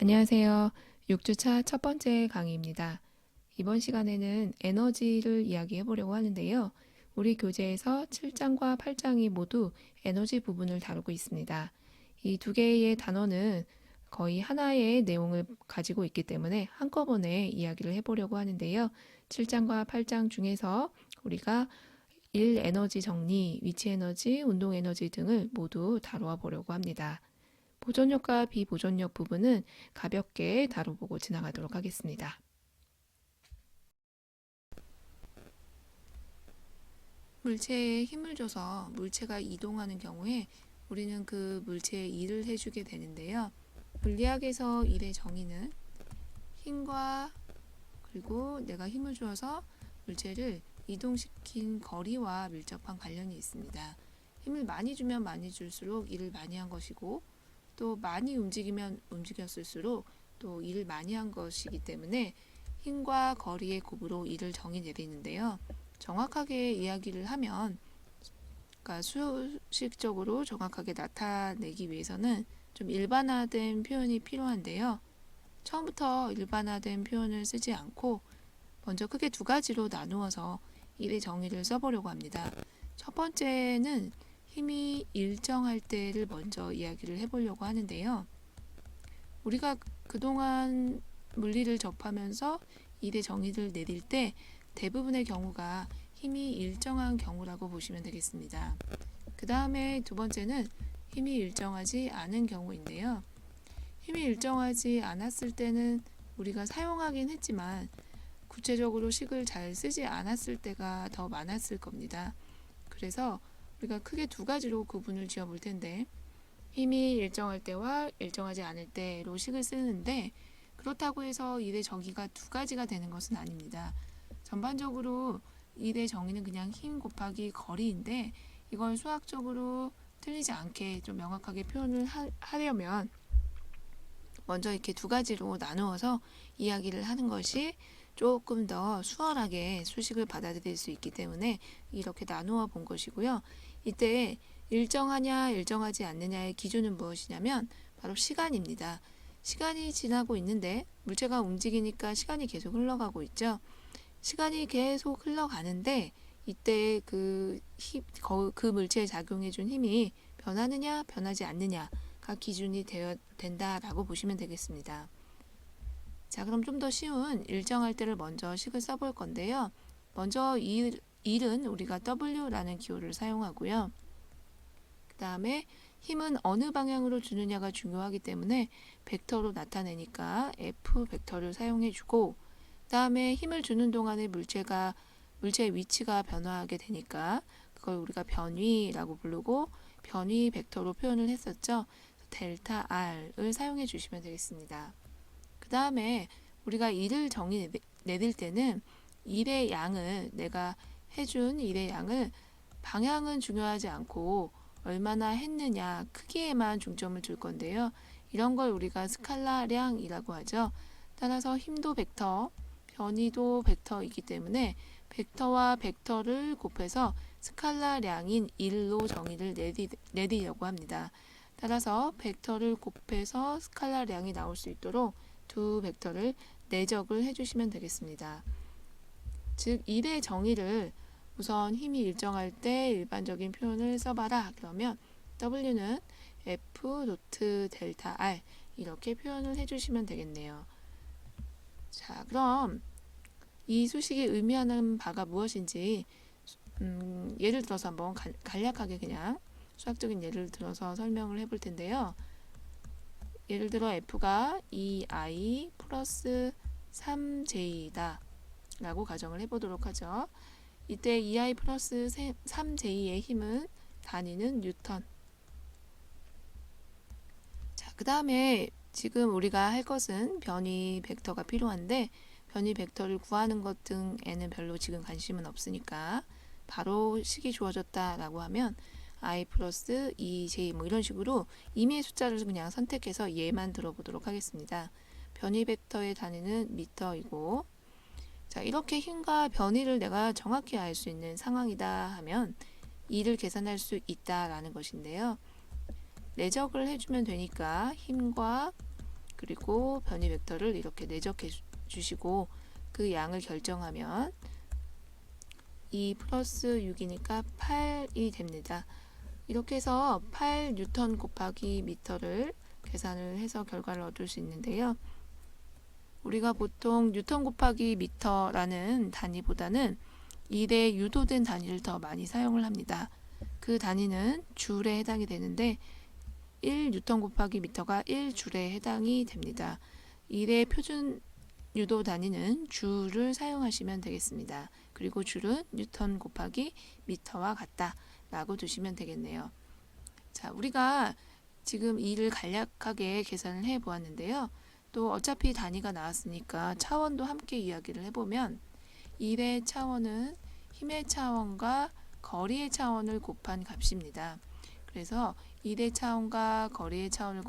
안녕하세요. 6주차 첫 번째 강의입니다. 이번 시간에는 에너지를 이야기해 보려고 하는데요. 우리 교재에서 7장과 8장이 모두 에너지 부분을 다루고 있습니다. 이 두 개의 단어는 거의 하나의 내용을 가지고 있기 때문에 한꺼번에 이야기를 해보려고 하는데요. 7장과 8장 중에서 우리가 일 에너지 정리, 위치 에너지, 운동 에너지 등을 모두 다루어 보려고 합니다. 보존력과 비보존력 부분은 가볍게 다뤄보고 지나가도록 하겠습니다. 물체에 힘을 줘서 물체가 이동하는 경우에 우리는 그 물체에 일을 해주게 되는데요. 물리학에서 일의 정의는 힘과 그리고 내가 힘을 주어서 물체를 이동시킨 거리와 밀접한 관련이 있습니다. 힘을 많이 주면 많이 줄수록 일을 많이 한 것이고 또 많이 움직이면 움직였을수록 또 일을 많이 한 것이기 때문에 힘과 거리의 곱으로 일을 정의 내리는데요. 정확하게 이야기를 하면 그러니까 수식적으로 정확하게 나타내기 위해서는 좀 일반화된 표현이 필요한데요. 처음부터 일반화된 표현을 쓰지 않고 먼저 크게 두 가지로 나누어서 일의 정의를 써보려고 합니다. 첫 번째는 힘이 일정할 때를 먼저 이야기를 해보려고 하는데요. 우리가 그동안 물리를 접하면서 일의 정의를 내릴 때 대부분의 경우가 힘이 일정한 경우라고 보시면 되겠습니다. 그 다음에 두 번째는 힘이 일정하지 않은 경우인데요. 힘이 일정하지 않았을 때는 우리가 사용하긴 했지만 구체적으로 식을 잘 쓰지 않았을 때가 더 많았을 겁니다. 그래서 우리가 크게 두 가지로 구분을 지어 볼 텐데 힘이 일정할 때와 일정하지 않을 때로 식을 쓰는데 그렇다고 해서 일의 정의가 두 가지가 되는 것은 아닙니다. 전반적으로 일의 정의는 그냥 힘 곱하기 거리인데 이걸 수학적으로 틀리지 않게 좀 명확하게 표현을 하려면 먼저 이렇게 두 가지로 나누어서 이야기를 하는 것이 조금 더 수월하게 수식을 받아들일 수 있기 때문에 이렇게 나누어 본 것이고요. 이때 일정하냐 일정하지 않느냐의 기준은 무엇이냐면 바로 시간입니다. 시간이 지나고 있는데 물체가 움직이니까 시간이 계속 흘러가고 있죠. 시간이 계속 흘러가는데 이때 그 물체에 작용해준 힘이 변하느냐 변하지 않느냐가 기준이 된다라고 보시면 되겠습니다. 자, 그럼 좀 더 쉬운 일정할 때를 먼저 식을 써볼 건데요. 먼저 일은 우리가 W라는 기호를 사용하고요. 그 다음에 힘은 어느 방향으로 주느냐가 중요하기 때문에 벡터로 나타내니까 F 벡터를 사용해주고 그 다음에 힘을 주는 동안에 물체의 위치가 변화하게 되니까 그걸 우리가 변위라고 부르고 변위 벡터로 표현을 했었죠. 델타 R을 사용해 주시면 되겠습니다. 그 다음에 우리가 일을 정의 내릴 때는 일의 양을 내가 해준 일의 양을 방향은 중요하지 않고 얼마나 했느냐 크기에만 중점을 줄 건데요. 이런 걸 우리가 스칼라량이라고 하죠. 따라서 힘도 벡터, 변위도 벡터이기 때문에 벡터와 벡터를 곱해서 스칼라량인 1로 정의를 내리려고 합니다. 따라서 벡터를 곱해서 스칼라량이 나올 수 있도록 두 벡터를 내적을 해주시면 되겠습니다. 즉 1의 정의를 우선 힘이 일정할 때 일반적인 표현을 써봐라. 그러면 W는 F 노트 델타 R 이렇게 표현을 해주시면 되겠네요. 자, 그럼 이 수식이 의미하는 바가 무엇인지 예를 들어서 한번 간략하게 그냥 수학적인 예를 들어서 설명을 해볼 텐데요. 예를 들어 F가 2i 플러스 3j다 라고 가정을 해보도록 하죠. 이때 2i 플러스 3j의 힘은 단위는 뉴턴. 자, 그 다음에 지금 우리가 할 것은 변위 벡터가 필요한데 변위 벡터를 구하는 것 등에는 별로 지금 관심은 없으니까 바로 식이 주어졌다 라고 하면 i 플러스 2j 뭐 이런 식으로 임의의 숫자를 그냥 선택해서 얘만 들어보도록 하겠습니다. 변위 벡터의 단위는 미터이고 자, 이렇게 힘과 변위를 내가 정확히 알 수 있는 상황이다 하면 이를 계산할 수 있다라는 것인데요. 내적을 해주면 되니까 힘과 그리고 변이 벡터를 이렇게 내적해 주시고 그 양을 결정하면 2 플러스 6이니까 8이 됩니다. 이렇게 해서 8 뉴턴 곱하기 미터를 계산을 해서 결과를 얻을 수 있는데요. 우리가 보통 뉴턴 곱하기 미터라는 단위보다는 일에 유도된 단위를 더 많이 사용을 합니다. 그 단위는 줄에 해당이 되는데 1 뉴턴 곱하기 미터가 1줄에 해당이 됩니다. 일의 표준 유도 단위는 줄을 사용하시면 되겠습니다. 그리고 줄은 뉴턴 곱하기 미터와 같다 라고 두시면 되겠네요. 자, 우리가 지금 일을 간략하게 계산을 해 보았는데요. 또 어차피 단위가 나왔으니까 차원도 함께 이야기를 해보면 일의 차원은 힘의 차원과 거리의 차원을 곱한 값입니다. 그래서 일의 차원과 거리의 차원을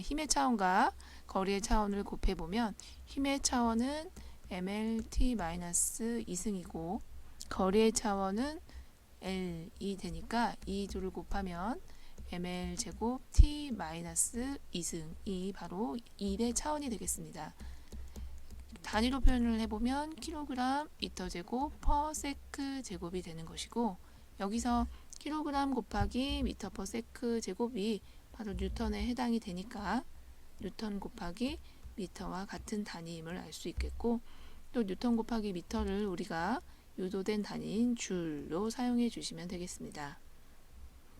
힘의 차원과 거리의 차원을 곱해보면 힘의 차원은 mlt-2승이고 거리의 차원은 l이 되니까 이 둘을 곱하면 ml제곱 t-2승이 바로 1의 차원이 되겠습니다. 단위로 표현을 해보면 킬로그램 미터 제곱 퍼 세크 제곱이 되는 것이고 여기서 킬로그램 곱하기 미터 퍼 세크 제곱이 바로 뉴턴에 해당이 되니까 뉴턴 곱하기 미터와 같은 단위임을 알 수 있겠고 또 뉴턴 곱하기 미터를 우리가 유도된 단위인 줄로 사용해 주시면 되겠습니다.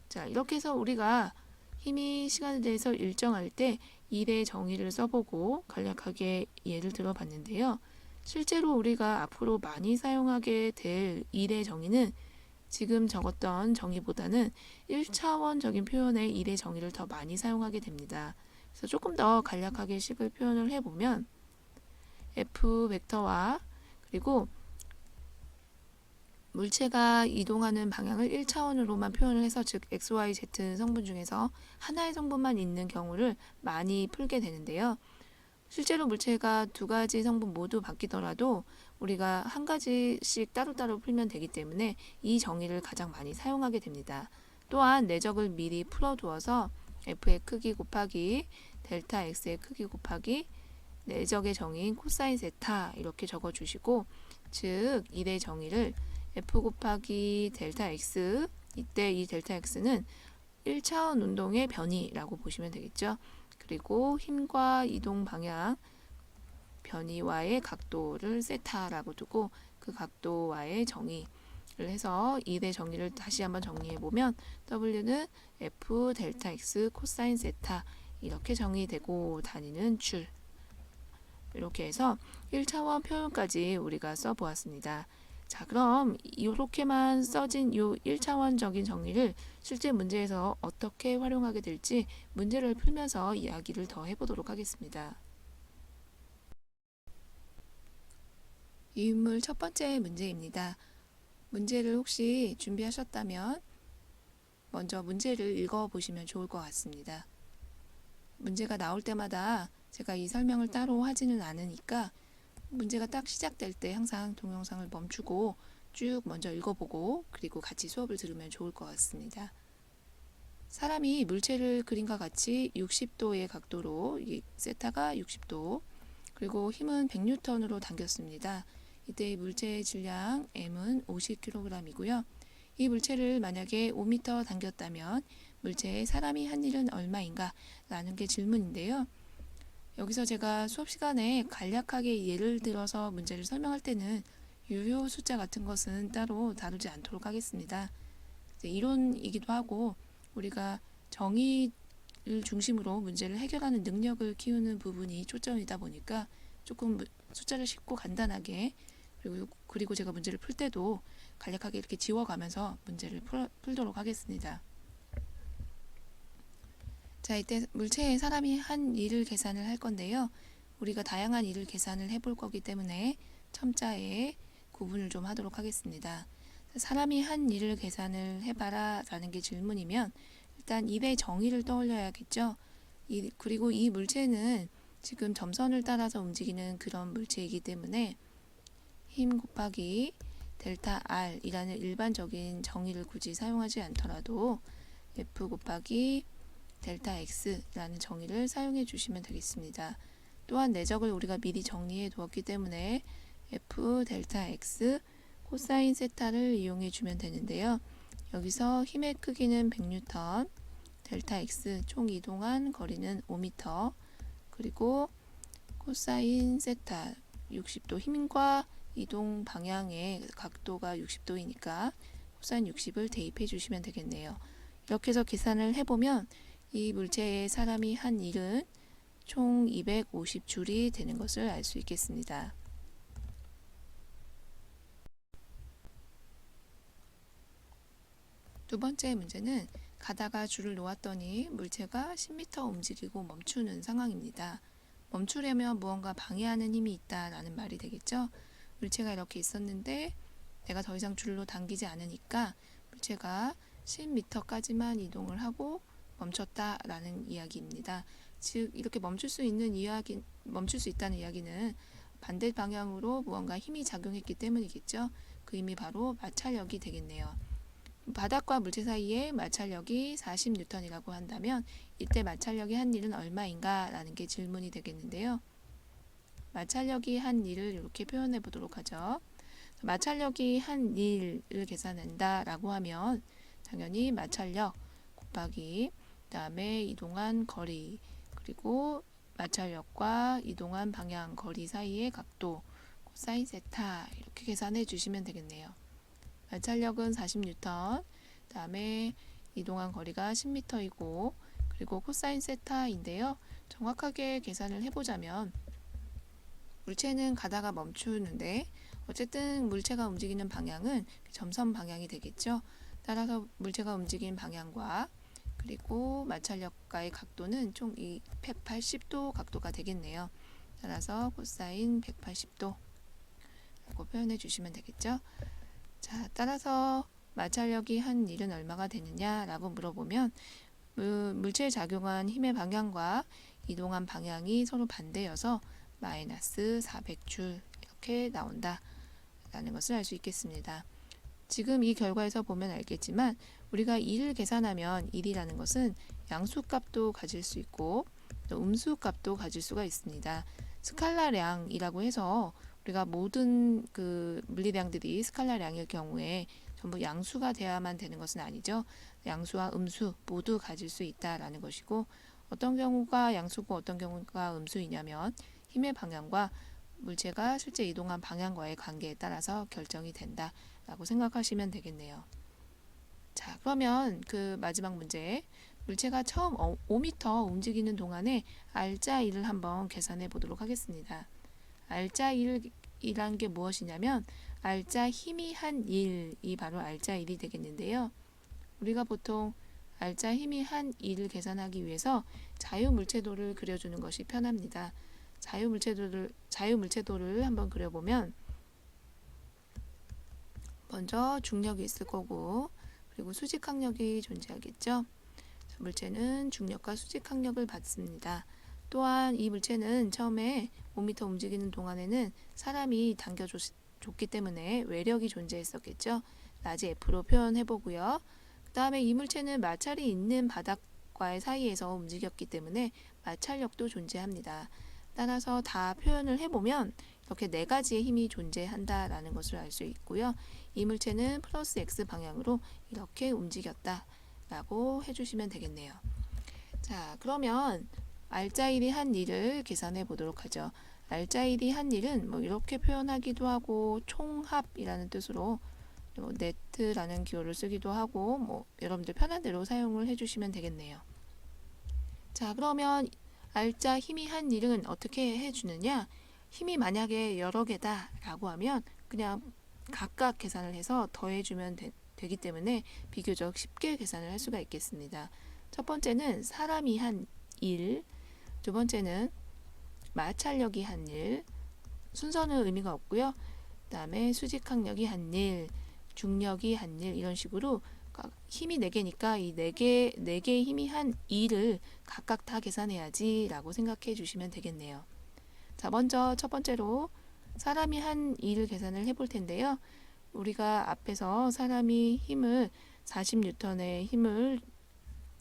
자, 이렇게 해서 우리가 힘이 시간에 대해서 일정할 때 일의 정의를 써보고 간략하게 예를 들어 봤는데요. 실제로 우리가 앞으로 많이 사용하게 될 일의 정의는 지금 적었던 정의보다는 1차원적인 표현의 일의 정의를 더 많이 사용하게 됩니다. 그래서 조금 더 간략하게 식을 표현을 해보면 F 벡터와 그리고 물체가 이동하는 방향을 1차원으로만 표현을 해서 즉 x, y, z 성분 중에서 하나의 성분만 있는 경우를 많이 풀게 되는데요. 실제로 물체가 두 가지 성분 모두 바뀌더라도 우리가 한 가지씩 따로따로 풀면 되기 때문에 이 정의를 가장 많이 사용하게 됩니다. 또한 내적을 미리 풀어두어서 f의 크기 곱하기 델타 x의 크기 곱하기 내적의 정의인 코사인 세타 이렇게 적어주시고 즉 일의 정의를 f 곱하기 델타 x 이때 이 델타 x는 1차원 운동의 변이라고 보시면 되겠죠. 그리고 힘과 이동 방향 변이와의 각도를 세타라고 두고 그 각도와의 정의를 해서 일의 정의를 다시 한번 정리해 보면 w는 f 델타 x 코사인 세타 이렇게 정의되고 다니는 줄 이렇게 해서 1차원 표현까지 우리가 써보았습니다. 자, 그럼 이렇게만 써진 이 1차원적인 정리를 실제 문제에서 어떻게 활용하게 될지 문제를 풀면서 이야기를 더 해보도록 하겠습니다. 유인물 첫 번째 문제입니다. 문제를 혹시 준비하셨다면 먼저 문제를 읽어보시면 좋을 것 같습니다. 문제가 나올 때마다 제가 이 설명을 따로 하지는 않으니까 문제가 딱 시작될 때 항상 동영상을 멈추고 쭉 먼저 읽어보고 그리고 같이 수업을 들으면 좋을 것 같습니다. 사람이 물체를 그림과 같이 60도의 각도로 세타가 60도 그리고 힘은 100N으로 당겼습니다. 이때 물체의 질량 M은 50kg이고요. 이 물체를 만약에 5m 당겼다면 물체에 사람이 한 일은 얼마인가? 라는 게 질문인데요. 여기서 제가 수업 시간에 간략하게 예를 들어서 문제를 설명할 때는 유효 숫자 같은 것은 따로 다루지 않도록 하겠습니다. 이론이기도 하고 우리가 정의를 중심으로 문제를 해결하는 능력을 키우는 부분이 초점이다 보니까 조금 숫자를 쉽고 간단하게 그리고 제가 문제를 풀 때도 간략하게 이렇게 지워가면서 문제를 풀도록 하겠습니다. 자, 이때 물체에 사람이 한 일을 계산을 할 건데요. 우리가 다양한 일을 계산을 해볼 거기 때문에 첨자에 구분을 좀 하도록 하겠습니다. 사람이 한 일을 계산을 해봐라 라는 게 질문이면 일단 일의 정의를 떠올려야겠죠. 그리고 이 물체는 지금 점선을 따라서 움직이는 그런 물체이기 때문에 힘 곱하기 델타 R이라는 일반적인 정의를 굳이 사용하지 않더라도 F 곱하기 델타 x라는 정의를 사용해 주시면 되겠습니다. 또한 내적을 우리가 미리 정리해 두었기 때문에 f 델타 x 코사인 세타를 이용해 주면 되는데요. 여기서 힘의 크기는 100N, 델타 x 총 이동한 거리는 5m, 그리고 코사인 세타 60도, 힘과 이동 방향의 각도가 60도이니까 코사인 60을 대입해 주시면 되겠네요. 이렇게 해서 계산을 해보면 이 물체에 사람이 한 일은 총 250줄이 되는 것을 알 수 있겠습니다. 두 번째 문제는 가다가 줄을 놓았더니 물체가 10m 움직이고 멈추는 상황입니다. 멈추려면 무언가 방해하는 힘이 있다라는 말이 되겠죠. 물체가 이렇게 있었는데 내가 더 이상 줄로 당기지 않으니까 물체가 10m까지만 이동을 하고 멈췄다라는 이야기입니다. 즉 이렇게 멈출 수 있다는 이야기는 반대 방향으로 무언가 힘이 작용했기 때문이겠죠. 그 힘이 바로 마찰력이 되겠네요. 바닥과 물체 사이에 마찰력이 40N이라고 한다면 이때 마찰력이 한 일은 얼마인가 라는 게 질문이 되겠는데요. 마찰력이 한 일을 이렇게 표현해 보도록 하죠. 마찰력이 한 일을 계산한다 라고 하면 당연히 마찰력 곱하기 그다음에 이동한 거리, 그리고 마찰력과 이동한 방향 거리 사이의 각도 코사인 세타 이렇게 계산해 주시면 되겠네요. 마찰력은 40N, 다음에 이동한 거리가 10m이고, 그리고 코사인 세타인데요. 정확하게 계산을 해보자면 물체는 가다가 멈추는데 어쨌든 물체가 움직이는 방향은 점선 방향이 되겠죠. 따라서 물체가 움직이는 방향과 그리고 마찰력과의 각도는 총 180도 각도가 되겠네요. 따라서 코사인 180도 라고 표현해 주시면 되겠죠. 자, 따라서 마찰력이 한 일은 얼마가 되느냐라고 물어보면 물체에 작용한 힘의 방향과 이동한 방향이 서로 반대여서 마이너스 400줄 이렇게 나온다라는 것을 알 수 있겠습니다. 지금 이 결과에서 보면 알겠지만 우리가 1을 계산하면 1이라는 것은 양수값도 가질 수 있고 또 음수값도 가질 수가 있습니다. 스칼라량이라고 해서 우리가 모든 그 물리량들이 스칼라량일 경우에 전부 양수가 돼야만 되는 것은 아니죠. 양수와 음수 모두 가질 수 있다라는 것이고, 어떤 경우가 양수고 어떤 경우가 음수이냐면 힘의 방향과 물체가 실제 이동한 방향과의 관계에 따라서 결정이 된다라고 생각하시면 되겠네요. 자, 그러면 그 마지막 문제, 물체가 처음 5m 움직이는 동안에 알짜1을 한번 계산해 보도록 하겠습니다. 알짜1이란 게 무엇이냐면 알짜 힘이 한 1이 바로 알짜1이 되겠는데요. 우리가 보통 알짜 힘이 한 1을 계산하기 위해서 자유물체도를 그려주는 것이 편합니다. 자유물체도를 한번 그려보면 먼저 중력이 있을 거고, 그리고 수직항력이 존재하겠죠. 물체는 중력과 수직항력을 받습니다. 또한 이 물체는 처음에 5m 움직이는 동안에는 사람이 당겨줬기 때문에 외력이 존재했었겠죠. 라지 F로 표현해보고요. 그 다음에 이 물체는 마찰이 있는 바닥과의 사이에서 움직였기 때문에 마찰력도 존재합니다. 따라서 다 표현을 해보면 이렇게 네 가지의 힘이 존재한다라는 것을 알 수 있고요. 이 물체는 플러스 X 방향으로 이렇게 움직였다라고 해주시면 되겠네요. 자, 그러면 알짜1이 한 일을 계산해 보도록 하죠. 알짜1이 한 일은 뭐 이렇게 표현하기도 하고 총합이라는 뜻으로 네트라는 기호를 쓰기도 하고 뭐 여러분들 편한 대로 사용을 해주시면 되겠네요. 자, 그러면 알짜 힘이 한 일은 어떻게 해주느냐? 힘이 만약에 여러 개다 라고 하면 그냥 각각 계산을 해서 더해주면 되기 때문에 비교적 쉽게 계산을 할 수가 있겠습니다. 첫 번째는 사람이 한 일, 두 번째는 마찰력이 한 일, 순서는 의미가 없고요. 그 다음에 수직항력이 한 일, 중력이 한 일, 이런 식으로 힘이 4개니까 이 4개의 힘이 한 2를 각각 다 계산해야지 라고 생각해 주시면 되겠네요. 자, 먼저 첫 번째로 사람이 한 2를 계산을 해볼 텐데요. 우리가 앞에서 사람이 힘을 40N의 힘을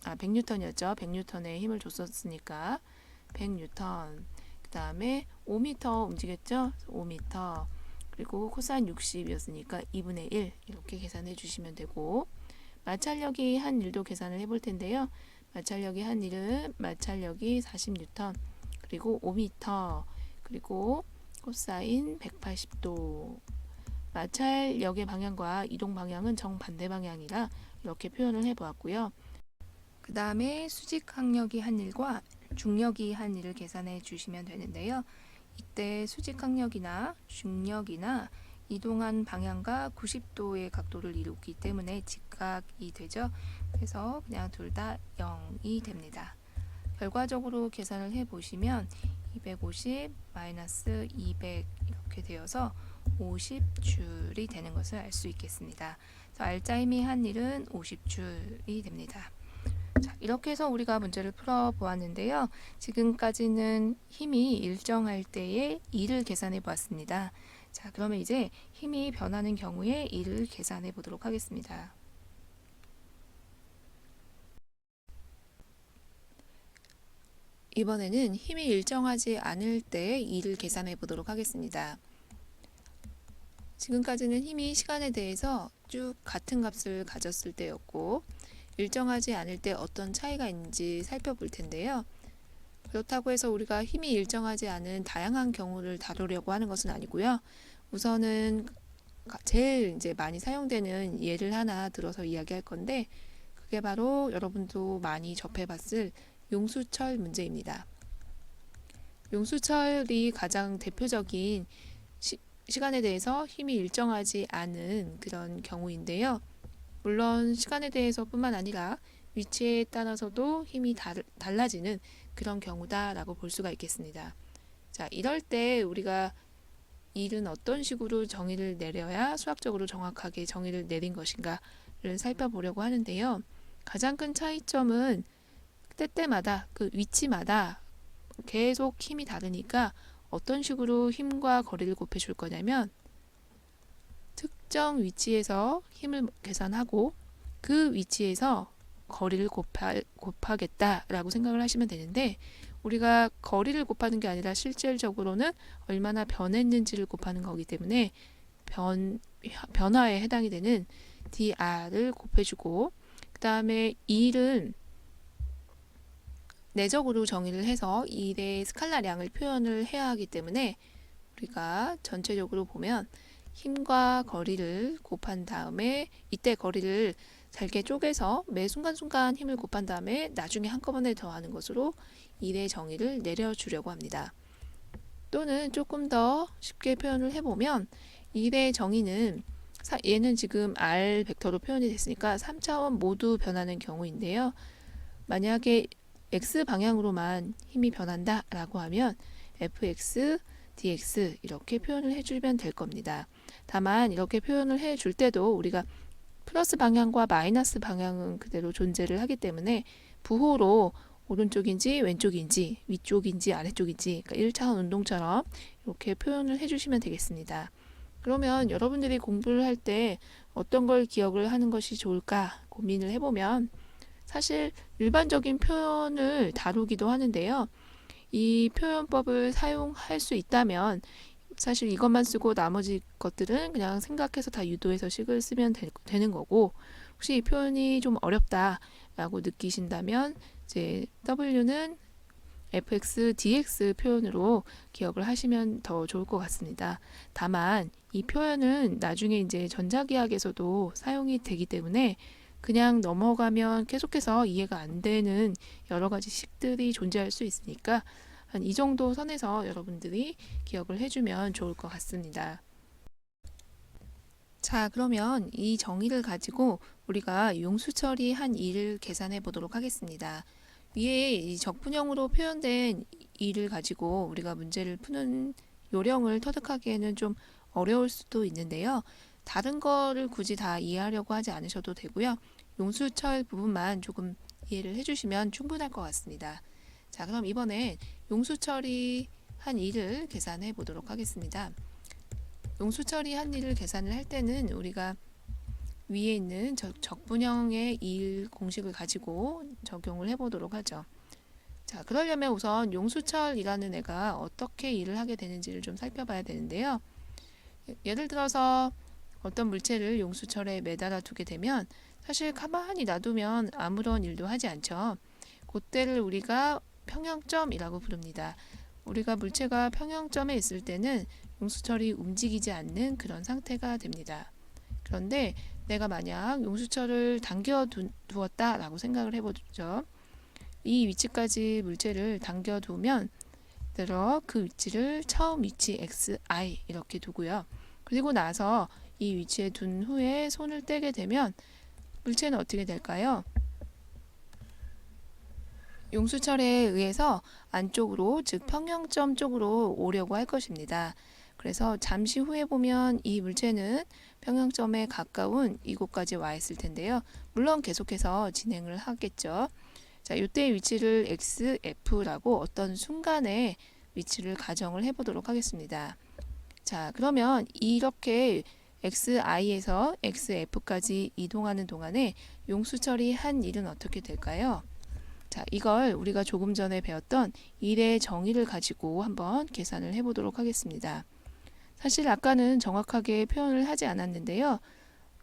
100뉴턴이었죠. 100뉴턴의 힘을 줬었으니까 100뉴턴. 그 다음에 5m 움직였죠. 5m. 그리고 코사인 60이었으니까 2분의 1 이렇게 계산해 주시면 되고, 마찰력이 한 1도 계산을 해볼 텐데요. 마찰력이 한 1은 마찰력이 40뉴턴, 그리고 5m, 그리고 코사인 180도. 마찰력의 방향과 이동 방향은 정반대 방향이라 이렇게 표현을 해보았고요. 그 다음에 수직 항력이 한 1과 중력이 한 1을 계산해 주시면 되는데요. 이때 수직 항력이나 중력이나 이동한 방향과 90도의 각도를 이루기 때문에 직각이 되죠. 그래서 그냥 둘 다 0이 됩니다. 결과적으로 계산을 해보시면 250 마이너스 200 이렇게 되어서 50줄이 되는 것을 알 수 있겠습니다. 그래서 알짜힘이 한 1은 50줄이 됩니다. 자, 이렇게 해서 우리가 문제를 풀어보았는데요. 지금까지는 힘이 일정할 때의 E를 계산해 보았습니다. 자, 그러면 이제 힘이 변하는 경우에 E를 계산해 보도록 하겠습니다. 이번에는 힘이 일정하지 않을 때의 E를 계산해 보도록 하겠습니다. 지금까지는 힘이 시간에 대해서 쭉 같은 값을 가졌을 때였고, 일정하지 않을 때 어떤 차이가 있는지 살펴볼 텐데요. 그렇다고 해서 우리가 힘이 일정하지 않은 다양한 경우를 다루려고 하는 것은 아니고요. 우선은 제일 이제 많이 사용되는 예를 하나 들어서 이야기할 건데, 그게 바로 여러분도 많이 접해봤을 용수철 문제입니다. 용수철이 가장 대표적인 시간에 대해서 힘이 일정하지 않은 그런 경우인데요. 물론 시간에 대해서 뿐만 아니라 위치에 따라서도 힘이 달라지는 그런 경우다라고 볼 수가 있겠습니다. 자, 이럴 때 우리가 일은 어떤 식으로 정의를 내려야 수학적으로 정확하게 정의를 내린 것인가를 살펴보려고 하는데요. 가장 큰 차이점은 때때마다 그 위치마다 계속 힘이 다르니까 어떤 식으로 힘과 거리를 곱해줄 거냐면, 특정 위치에서 힘을 계산하고 그 위치에서 거리를 곱하겠다라고 생각을 하시면 되는데, 우리가 거리를 곱하는 게 아니라 실질적으로는 얼마나 변했는지를 곱하는 거기 때문에 변화에 해당이 되는 dr을 곱해주고, 그 다음에 1은 내적으로 정의를 해서 1의 스칼라량을 표현을 해야 하기 때문에 우리가 전체적으로 보면 힘과 거리를 곱한 다음에, 이때 거리를 잘게 쪼개서 매 순간순간 힘을 곱한 다음에 나중에 한꺼번에 더하는 것으로 1의 정의를 내려주려고 합니다. 또는 조금 더 쉽게 표현을 해보면 1의 정의는 얘는 지금 R 벡터로 표현이 됐으니까 3차원 모두 변하는 경우인데요. 만약에 x 방향으로만 힘이 변한다 라고 하면 fx, dx 이렇게 표현을 해주면 될 겁니다. 다만 이렇게 표현을 해줄 때도 우리가 플러스 방향과 마이너스 방향은 그대로 존재를 하기 때문에 부호로 오른쪽인지 왼쪽인지 위쪽인지 아래쪽인지, 그러니까 1차원 운동처럼 이렇게 표현을 해주시면 되겠습니다. 그러면 여러분들이 공부를 할 때 어떤 걸 기억을 하는 것이 좋을까 고민을 해보면, 사실 일반적인 표현을 다루기도 하는데요. 이 표현법을 사용할 수 있다면 사실 이것만 쓰고 나머지 것들은 그냥 생각해서 다 유도해서 식을 쓰면 되는 거고, 혹시 이 표현이 좀 어렵다라고 느끼신다면 이제 W는 fx, dx 표현으로 기억을 하시면 더 좋을 것 같습니다. 다만 이 표현은 나중에 이제 전자기하학에서도 사용이 되기 때문에 그냥 넘어가면 계속해서 이해가 안 되는 여러 가지 식들이 존재할 수 있으니까 한 이 정도 선에서 여러분들이 기억을 해주면 좋을 것 같습니다. 자, 그러면 이 정의를 가지고 우리가 용수철이 한 일을 계산해 보도록 하겠습니다. 위에 이 적분형으로 표현된 일을 가지고 우리가 문제를 푸는 요령을 터득하기에는 좀 어려울 수도 있는데요. 다른 거를 굳이 다 이해하려고 하지 않으셔도 되고요. 용수철 부분만 조금 이해를 해주시면 충분할 것 같습니다. 자, 그럼 이번엔 용수철이 한 일을 계산해 보도록 하겠습니다. 용수철이 한 일을 계산을 할 때는 우리가 위에 있는 적분형의 일 공식을 가지고 적용을 해보도록 하죠. 자, 그러려면 우선 용수철이라는 애가 어떻게 일을 하게 되는지를 좀 살펴봐야 되는데요. 예를 들어서 어떤 물체를 용수철에 매달아 두게 되면 사실 가만히 놔두면 아무런 일도 하지 않죠. 그때를 우리가 평형점이라고 부릅니다. 우리가 물체가 평형점에 있을 때는 용수철이 움직이지 않는 그런 상태가 됩니다. 그런데 내가 만약 용수철을 당겨 두었다라고 생각을 해보죠. 이 위치까지 물체를 당겨 두면 들어 그 위치를 처음 위치 xi 이렇게 두고요. 그리고 나서 이 위치에 둔 후에 손을 떼게 되면 물체는 어떻게 될까요? 용수철에 의해서 안쪽으로, 즉 평형점 쪽으로 오려고 할 것입니다. 그래서 잠시 후에 보면 이 물체는 평형점에 가까운 이곳까지 와 있을 텐데요. 물론 계속해서 진행을 하겠죠. 자, 이때의 위치를 xf라고 어떤 순간에 위치를 가정을 해보도록 하겠습니다. 자, 그러면 이렇게 xi에서 xf까지 이동하는 동안에 용수철이 한 일은 어떻게 될까요? 자, 이걸 우리가 조금 전에 배웠던 일의 정의를 가지고 한번 계산을 해보도록 하겠습니다. 사실 아까는 정확하게 표현을 하지 않았는데요.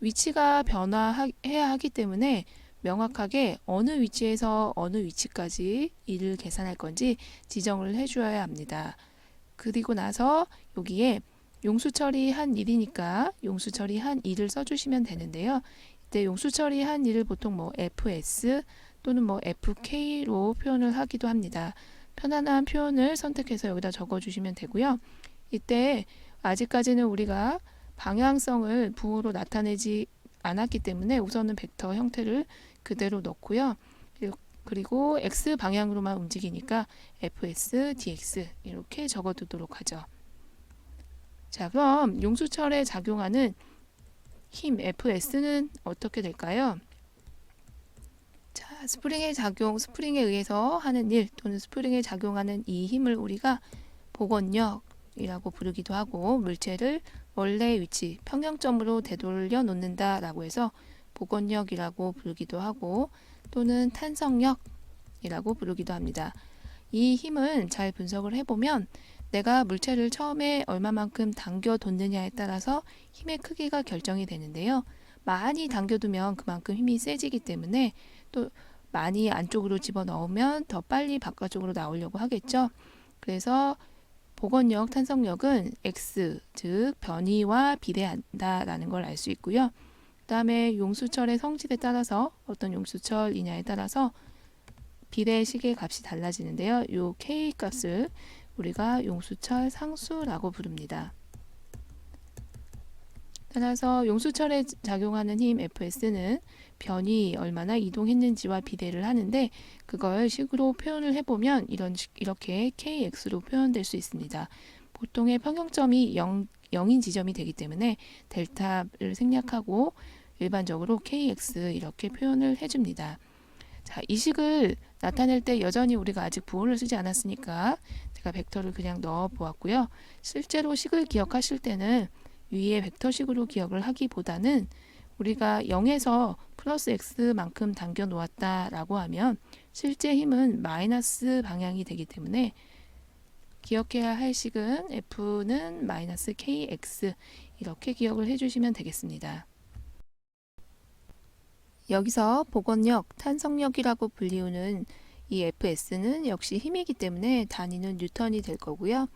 위치가 변화해야 하기 때문에 명확하게 어느 위치에서 어느 위치까지 일을 계산할 건지 지정을 해줘야 합니다. 그리고 나서 여기에 용수철이 한 일이니까 용수철이 한 일을 써주시면 되는데요. 이때 용수철이 한 일을 보통 뭐 fs 또는 뭐 fk로 표현을 하기도 합니다. 편안한 표현을 선택해서 여기다 적어주시면 되고요. 이때 아직까지는 우리가 방향성을 부호로 나타내지 않았기 때문에 우선은 벡터 형태를 그대로 넣고요. 그리고 x 방향으로만 움직이니까 fs, dx 이렇게 적어두도록 하죠. 자, 그럼 용수철에 작용하는 힘 fs는 어떻게 될까요? 자, 스프링에 의해서 하는 일 또는 스프링에 작용하는 이 힘을 우리가 복원력이라고 부르기도 하고 물체를 원래 위치, 평형점으로 되돌려 놓는다라고 해서 복원력이라고 부르기도 하고 또는 탄성력이라고 부르기도 합니다. 이 힘은 잘 분석을 해보면 내가 물체를 처음에 얼마만큼 당겨뒀느냐에 따라서 힘의 크기가 결정이 되는데요. 많이 당겨두면 그만큼 힘이 세지기 때문에 또 많이 안쪽으로 집어넣으면 더 빨리 바깥쪽으로 나오려고 하겠죠. 그래서 복원력, 탄성력은 x, 즉 변이와 비례한다라는 걸 알 수 있고요. 그 다음에 용수철의 성질에 따라서 어떤 용수철이냐에 따라서 비례식의 값이 달라지는데요. 이 k 값을 우리가 용수철 상수라고 부릅니다. 따라서 용수철에 작용하는 힘 fs는 변이 얼마나 이동했는지와 비례를 하는데 그걸 식으로 표현을 해보면 이렇게 kx로 표현될 수 있습니다. 보통의 평형점이 0인 지점이 되기 때문에 델타를 생략하고 일반적으로 kx 이렇게 표현을 해줍니다. 자, 이 식을 나타낼 때 여전히 우리가 아직 부호를 쓰지 않았으니까 제가 벡터를 그냥 넣어 보았고요. 실제로 식을 기억하실 때는 위에 벡터식으로 기억을 하기보다는 우리가 0에서 플러스 x만큼 당겨 놓았다라고 하면 실제 힘은 마이너스 방향이 되기 때문에 기억해야 할 식은 f는 마이너스 kx 이렇게 기억을 해주시면 되겠습니다. 여기서 복원력, 탄성력이라고 불리우는 이 fs는 역시 힘이기 때문에 단위는 뉴턴이 될 거고요.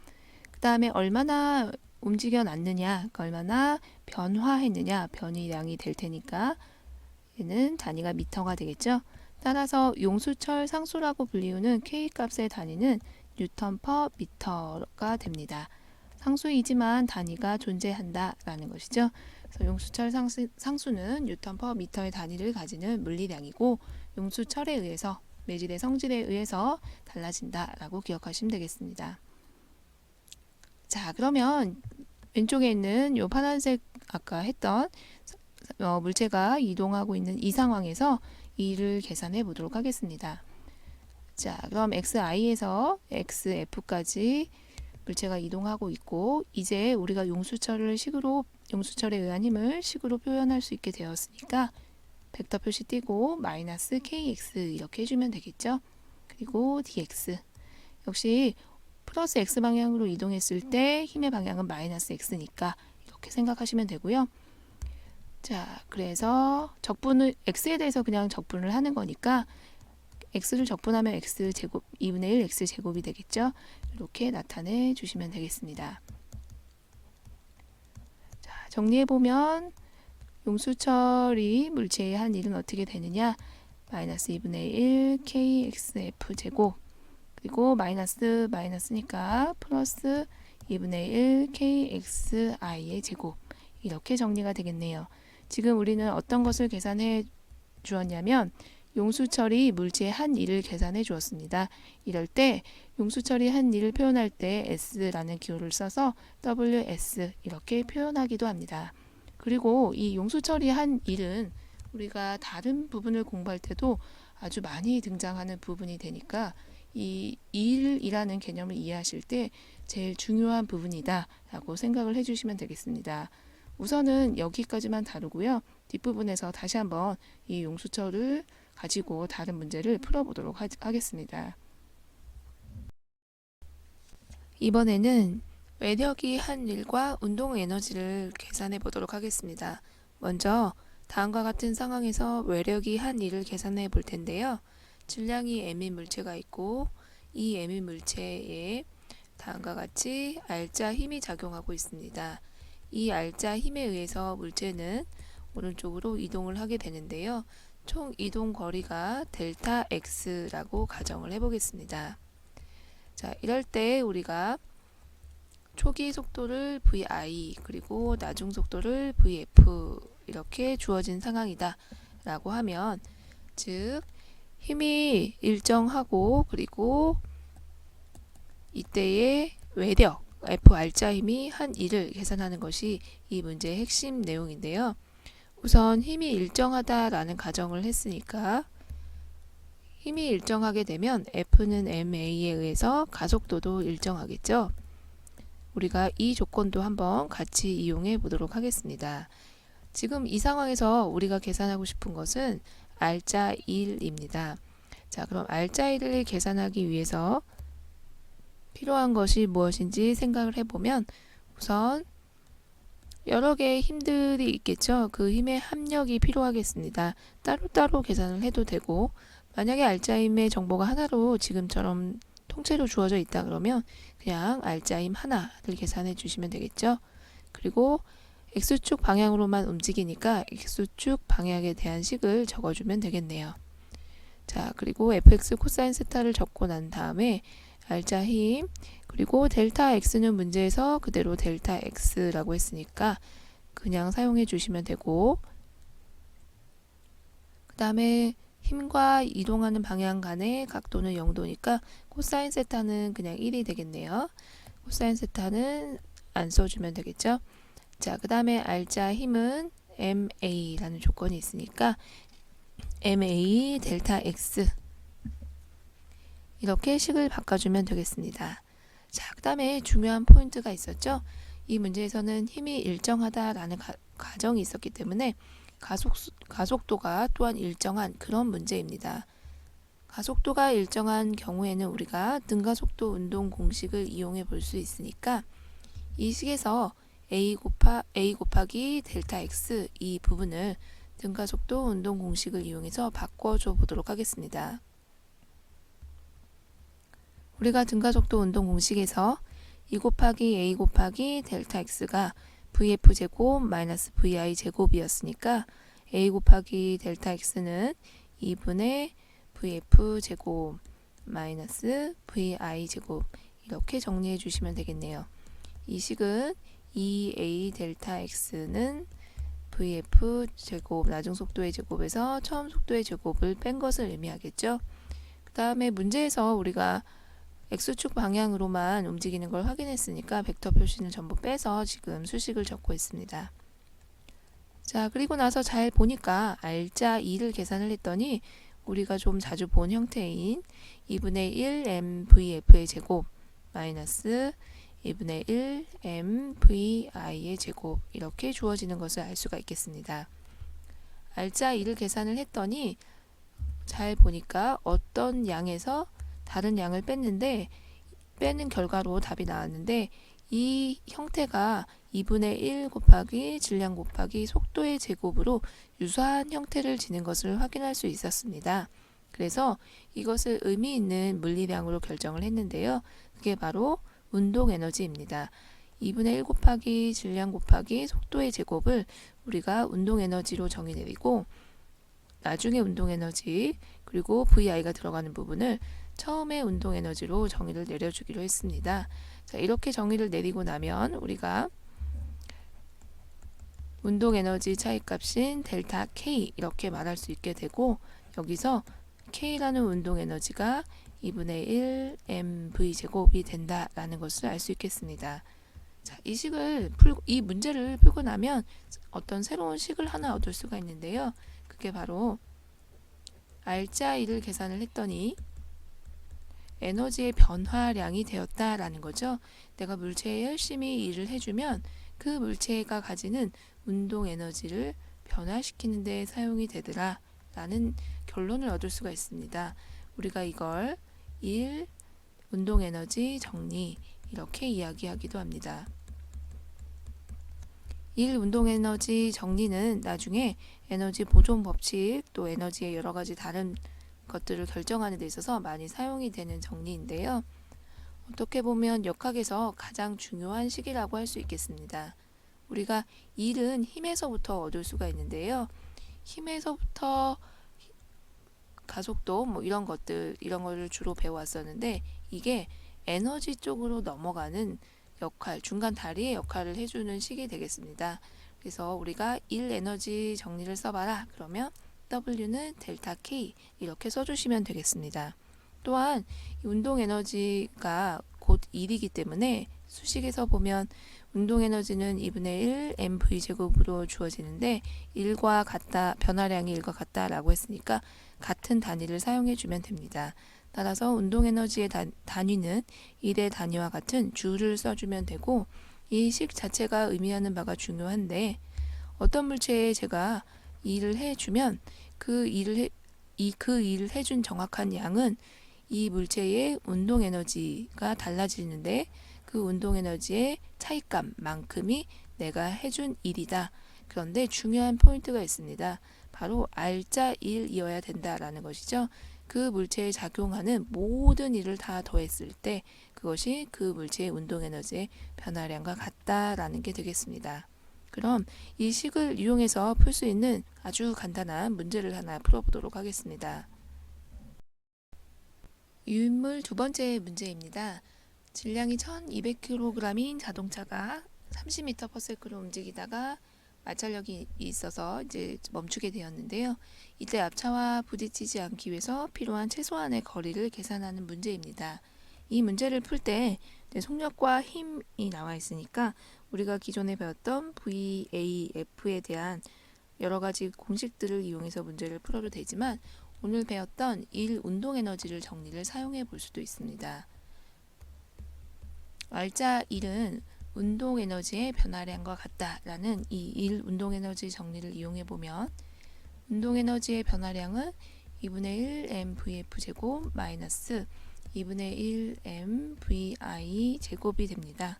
그 다음에 얼마나 움직여 놨느냐, 얼마나 변화했느냐, 변이량이 될 테니까 얘는 단위가 미터가 되겠죠. 따라서 용수철 상수라고 불리우는 k 값의 단위는 뉴턴 퍼 미터가 됩니다. 상수이지만 단위가 존재한다라는 것이죠. 그래서 용수철 상수는 뉴턴 퍼 미터의 단위를 가지는 물리량이고 용수철에 의해서 매질의 성질에 의해서 달라진다라고 기억하시면 되겠습니다. 자, 그러면 왼쪽에 있는 요 파란색 아까 했던 물체가 이동하고 있는 이 상황에서 이를 계산해 보도록 하겠습니다. 자, 그럼 xi에서 xf까지 물체가 이동하고 있고 이제 우리가 용수철을 식으로 용수철에 의한 힘을 식으로 표현할 수 있게 되었으니까 벡터 표시 띄고 마이너스 kx 이렇게 해주면 되겠죠. 그리고 dx 역시 플러스 x 방향으로 이동했을 때 힘의 방향은 마이너스 x니까 이렇게 생각하시면 되고요. 자, 그래서 적분을 x에 대해서 그냥 적분을 하는 거니까 x를 적분하면 x제곱 2분의 1 x제곱이 되겠죠. 이렇게 나타내 주시면 되겠습니다. 자, 정리해보면 용수철이 물체의 한 일은 어떻게 되느냐, 마이너스 2분의 1 kxf 제곱 그리고 마이너스니까 플러스 2분의 1 kxi의 제곱 이렇게 정리가 되겠네요. 지금 우리는 어떤 것을 계산해 주었냐면 용수철이 물체의 한 일을 계산해 주었습니다. 이럴 때 용수철이 한 일을 표현할 때 s라는 기호를 써서 ws 이렇게 표현하기도 합니다. 그리고 이 용수철이 한 일은 우리가 다른 부분을 공부할 때도 아주 많이 등장하는 부분이 되니까 이 일이라는 개념을 이해하실 때 제일 중요한 부분이다 라고 생각을 해주시면 되겠습니다. 우선은 여기까지만 다루고요. 뒷부분에서 다시 한번 이 용수철을 가지고 다른 문제를 풀어보도록 하겠습니다. 이번에는 외력이 한 일과 운동 에너지를 계산해 보도록 하겠습니다. 먼저 다음과 같은 상황에서 외력이 한 일을 계산해 볼 텐데요. 질량이 m인 물체가 있고 이 m인 물체에 다음과 같이 R자 힘이 작용하고 있습니다. 이 R자 힘에 의해서 물체는 오른쪽으로 이동을 하게 되는데요. 총 이동 거리가 델타 x라고 가정을 해보겠습니다. 자, 이럴 때 우리가 초기 속도를 vi 그리고 나중 속도를 vf 이렇게 주어진 상황이다 라고 하면, 즉 힘이 일정하고 그리고 이때의 외력 FR자 힘이 한 일을 계산하는 것이 이 문제의 핵심 내용인데요. 우선 힘이 일정하다라는 가정을 했으니까 힘이 일정하게 되면 F는 ma에 의해서 가속도도 일정하겠죠. 우리가 이 조건도 한번 같이 이용해 보도록 하겠습니다. 지금 이 상황에서 우리가 계산하고 싶은 것은 R자 1입니다. 자, 그럼 R자 1을 계산하기 위해서 필요한 것이 무엇인지 생각을 해보면, 우선 여러 개의 힘들이 있겠죠. 그 힘의 합력이 필요하겠습니다. 따로따로 계산을 해도 되고, 만약에 R자 힘의 정보가 하나로 지금처럼 통째로 주어져 있다 그러면 그냥 R자 힘 하나를 계산해 주시면 되겠죠. 그리고 X축 방향으로만 움직이니까 X축 방향에 대한 식을 적어주면 되겠네요. 자, 그리고 fx 코사인 세타를 적고 난 다음에 R자 힘 그리고 델타 x는 문제에서 그대로 델타 x라고 했으니까 그냥 사용해 주시면 되고, 그 다음에 힘과 이동하는 방향 간의 각도는 0도니까 코사인 세타는 그냥 1이 되겠네요. 코사인 세타는 안 써주면 되겠죠. 자, 그 다음에 R자 힘은 ma라는 조건이 있으니까 ma 델타 x 이렇게 식을 바꿔주면 되겠습니다. 자, 그 다음에 중요한 포인트가 있었죠. 이 문제에서는 힘이 일정하다라는 가정이 있었기 때문에 가속도가 또한 일정한 그런 문제입니다. 가속도가 일정한 경우에는 우리가 등가속도 운동 공식을 이용해 볼 수 있으니까 이 식에서 a 곱하기 델타 x 이 부분을 등가속도 운동 공식을 이용해서 바꿔줘 보도록 하겠습니다. 우리가 등가속도 운동 공식에서 2 곱하기 a 곱하기 델타 x가 vf 제곱 마이너스 vi 제곱이었으니까 a 곱하기 델타 x는 2분의 vf 제곱 마이너스 vi 제곱 이렇게 정리해 주시면 되겠네요. 이 식은 2a 델타 x는 vf 제곱 나중 속도의 제곱에서 처음 속도의 제곱을 뺀 것을 의미하겠죠. 그 다음에 문제에서 우리가 X축 방향으로만 움직이는 걸 확인했으니까 벡터 표시는 전부 빼서 지금 수식을 적고 있습니다. 자, 그리고 나서 잘 보니까 R자 2를 계산을 했더니 우리가 좀 자주 본 형태인 2분의 1 mvf의 제곱 마이너스 2분의 1 mvi의 제곱 이렇게 주어지는 것을 알 수가 있겠습니다. 알짜 2를 계산을 했더니 잘 보니까 어떤 양에서 다른 양을 뺐는데 빼는 결과로 답이 나왔는데 이 형태가 2분의 1 곱하기 질량 곱하기 속도의 제곱으로 유사한 형태를 지닌 것을 확인할 수 있었습니다. 그래서 이것을 의미 있는 물리량으로 결정을 했는데요. 그게 바로 운동 에너지입니다. 2분의 1 곱하기 질량 곱하기 속도의 제곱을 우리가 운동 에너지로 정의 내리고 나중에 운동 에너지 그리고 VI가 들어가는 부분을 처음에 운동 에너지로 정의를 내려주기로 했습니다. 자, 이렇게 정의를 내리고 나면 우리가 운동 에너지 차이값인 델타 K 이렇게 말할 수 있게 되고 여기서 K라는 운동 에너지가 2분의 1 mv 제곱이 된다라는 것을 알 수 있겠습니다. 자, 이 문제를 풀고 나면 어떤 새로운 식을 하나 얻을 수가 있는데요. 그게 바로 알짜 2를 계산을 했더니 에너지의 변화량이 되었다라는 거죠. 내가 물체에 열심히 일을 해주면 그 물체가 가지는 운동 에너지를 변화시키는 데 사용이 되더라 라는 결론을 얻을 수가 있습니다. 우리가 이걸 1 운동 에너지 정리 이렇게 이야기하기도 합니다. 1 운동 에너지 정리는 나중에 에너지 보존 법칙 또 에너지의 여러 가지 다른 것들을 결정하는 데 있어서 많이 사용이 되는 정리인데요. 어떻게 보면 역학에서 가장 중요한 식이라고 할 수 있겠습니다. 우리가 1은 힘에서부터 얻을 수가 있는데요. 힘에서부터 가속도 뭐 이런 거를 주로 배워왔었는데 이게 에너지 쪽으로 넘어가는 역할, 중간 다리의 역할을 해주는 식이 되겠습니다. 그래서 우리가 1 에너지 정리를 써봐라. 그러면 W는 델타 K 이렇게 써주시면 되겠습니다. 또한 운동 에너지가 곧 1이기 때문에 수식에서 보면 운동 에너지는 2분의 1 mv 제곱으로 주어지는데 1과 같다, 변화량이 1과 같다라고 했으니까 같은 단위를 사용해 주면 됩니다. 따라서 운동 에너지의 단위는 1의 단위와 같은 주를 써주면 되고 이 식 자체가 의미하는 바가 중요한데 어떤 물체에 제가 일을 해주면 그 일을 해준 정확한 양은 이 물체의 운동 에너지가 달라지는데 그 운동 에너지의 차이값만큼이 내가 해준 일이다. 그런데 중요한 포인트가 있습니다. 바로 알짜 1이어야 된다라는 것이죠. 그 물체에 작용하는 모든 일을 다 더했을 때 그것이 그 물체의 운동 에너지의 변화량과 같다라는 게 되겠습니다. 그럼 이 식을 이용해서 풀 수 있는 아주 간단한 문제를 하나 풀어보도록 하겠습니다. 유인물 두 번째 문제입니다. 질량이 1200kg인 자동차가 30m/s로 움직이다가 마찰력이 있어서 이제 멈추게 되었는데요. 이때 앞차와 부딪히지 않기 위해서 필요한 최소한의 거리를 계산하는 문제입니다. 이 문제를 풀 때 속력과 힘이 나와 있으니까 우리가 기존에 배웠던 VAF에 대한 여러 가지 공식들을 이용해서 문제를 풀어도 되지만 오늘 배웠던 1 운동 에너지를 정리를 사용해 볼 수도 있습니다. 알짜 1은 운동 에너지의 변화량과 같다라는 이 1 운동 에너지 정리를 이용해 보면 운동 에너지의 변화량은 2분의 1 mvf 제곱 마이너스 2분의 1 mvi 제곱이 됩니다.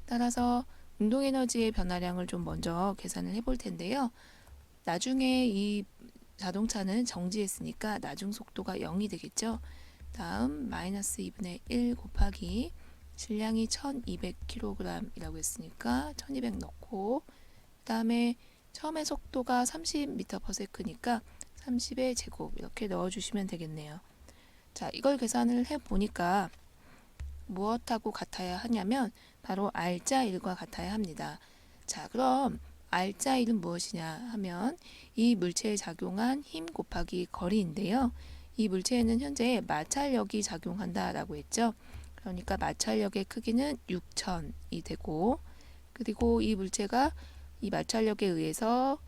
따라서 운동 에너지의 변화량을 좀 먼저 계산을 해볼 텐데요. 나중에 이 자동차는 정지했으니까 나중 속도가 0이 되겠죠. 다음 마이너스 2분의 1 곱하기 질량이 1200kg이라고 했으니까 1200 넣고 그 다음에 처음에 속도가 30m/s니까 30의 제곱 이렇게 넣어주시면 되겠네요. 자, 이걸 계산을 해보니까 무엇하고 같아야 하냐면 바로 알짜 1과 같아야 합니다. 자, 그럼 알짜 1은 무엇이냐 하면 이 물체에 작용한 힘 곱하기 거리인데요. 이 물체에는 현재 마찰력이 작용한다라고 했죠. 그러니까 마찰력의 크기는 6000이 되고 그리고 이 물체가 이 마찰력에 의해서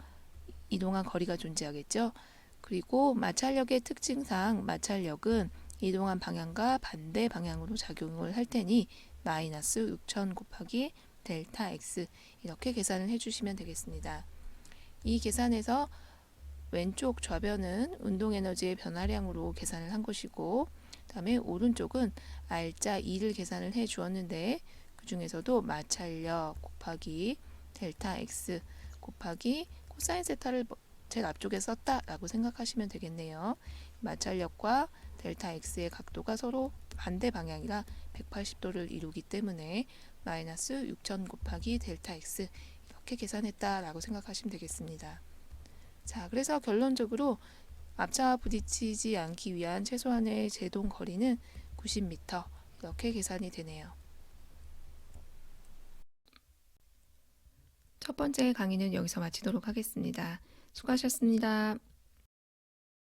이동한 거리가 존재하겠죠. 그리고 마찰력의 특징상 마찰력은 이동한 방향과 반대 방향으로 작용을 할 테니 마이너스 6000 곱하기 델타 x 이렇게 계산을 해주시면 되겠습니다. 이 계산에서 왼쪽 좌변은 운동에너지의 변화량으로 계산을 한 것이고 그 다음에 오른쪽은 R자 2를 계산을 해 주었는데 그 중에서도 마찰력 곱하기 델타 x 곱하기 코사인 세타를 제일 앞쪽에 썼다라고 생각하시면 되겠네요. 마찰력과 델타 x의 각도가 서로 반대 방향이라 180도를 이루기 때문에 마이너스 6000 곱하기 델타 x 이렇게 계산했다라고 생각하시면 되겠습니다. 자, 그래서 결론적으로 앞차와 부딪히지 않기 위한 최소한의 제동 거리는 90m 이렇게 계산이 되네요. 첫 번째 강의는 여기서 마치도록 하겠습니다. 수고하셨습니다.